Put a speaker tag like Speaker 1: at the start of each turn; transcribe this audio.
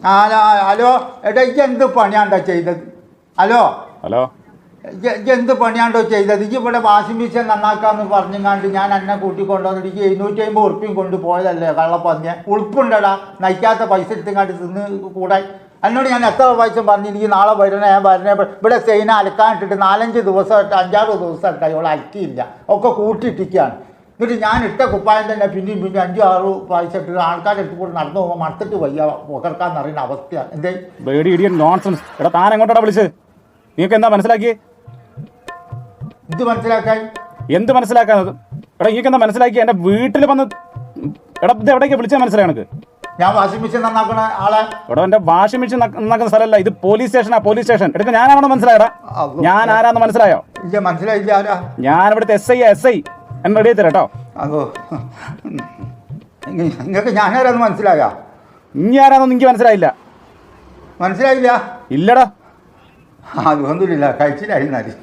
Speaker 1: Hello എടാ ഇജ്ജ് എന്ത് പണിയാണ്ടോ ചെയ്തത്? ഹലോ
Speaker 2: ഹലോ
Speaker 1: ഇജ്ജ് എന്ത് പണിയാണ്ടോ ചെയ്തത്? ഇജ്ജ് ഇവിടെ വാഷിംഗ് മെഷീൻ നന്നാക്കാന്ന് പറഞ്ഞുങ്ങാണ്ട് ഞാൻ എന്നെ കൂട്ടിക്കൊണ്ടുവന്നിട്ട് ഇജ്ജ് 750 ഉറുപ്പ്യം കൊണ്ട് പോയതല്ലേ കള്ളപ്പന്നിയ? ഉളുപ്പുണ്ടടാ നയിക്കാത്ത പൈസ എടുത്തങ്ങാണ്ട് തിന്ന് കൂടെ. എന്നോട് ഞാൻ എത്ര പ്രാവശ്യം പറഞ്ഞു എനിക്ക് നാളെ വരണേ ഞാൻ വരണേ. ഇവിടെ സെയിന അലക്കാനിട്ടിട്ട് 4-5 ദിവസമായിട്ട് 5-6 ദിവസമായിട്ട് അവൾ അലക്കിയില്ല, ഒക്കെ കൂട്ടിയിട്ടിരിക്കുകയാണ്. എന്നിട്ട് ഞാൻ ഇട്ട കുപ്പായം തന്നെ പിന്നെയും 5-6 പ്രാവശ്യം ഇട്ടിട്ട് ആൾക്കാരുടെ അടുത്ത് കൂടെ നടന്നു പോകുമ്പോൾ മടുത്തിട്ട് വയ്യ പുകർക്കാന്ന് അറിയുന്ന അവസ്ഥയാണ്. എന്തേ
Speaker 2: നോൺസെൻസ്. എടാ താൻ എങ്ങോട്ടാ വിളിച്ചത്? നിങ്ങൾക്ക് എന്താ മനസ്സിലാക്കി?
Speaker 1: ഇത് മനസ്സിലാക്കാൻ
Speaker 2: എന്ത് മനസ്സിലാക്കാനത്? എടാ നിങ്ങൾക്ക് എന്താ മനസ്സിലാക്കി? എൻ്റെ വീട്ടിൽ വന്ന് എടാ ഇത് എവിടേക്ക് വിളിച്ചാൽ മനസ്സിലായി എനിക്ക്?
Speaker 1: ഞാൻ വാഷിംഗ് മെഷീൻ നന്നാക്കണ ആളെ.
Speaker 2: എടാ എൻ്റെ വാഷിംഗ് മെഷീൻ നന്നാക്കുന്ന സ്ഥലമല്ല ഇത്, പോലീസ് സ്റ്റേഷനാ. പോലീസ് സ്റ്റേഷൻ എടുക്ക. ഞാനാണെന്ന് മനസ്സിലായടാ? ഞാൻ ആരാന്ന് മനസ്സിലായോ?
Speaker 1: ഇല്ല മനസ്സിലായില്ല. ആരാ?
Speaker 2: ഞാൻ ഇവിടുത്തെ SI എന്നെ റെഡി തരാം കേട്ടോ.
Speaker 1: അതോ നിങ്ങൾക്ക് ഞാനാരാന്ന് മനസ്സിലാകാ?
Speaker 2: ഇനി ആരാന്നൊന്നും എനിക്ക് മനസ്സിലായില്ല.
Speaker 1: മനസ്സിലായില്ല?
Speaker 2: ഇല്ലടാ.
Speaker 1: അതൊന്നുമില്ല കഴിച്ചില്ലായിരുന്നാല്.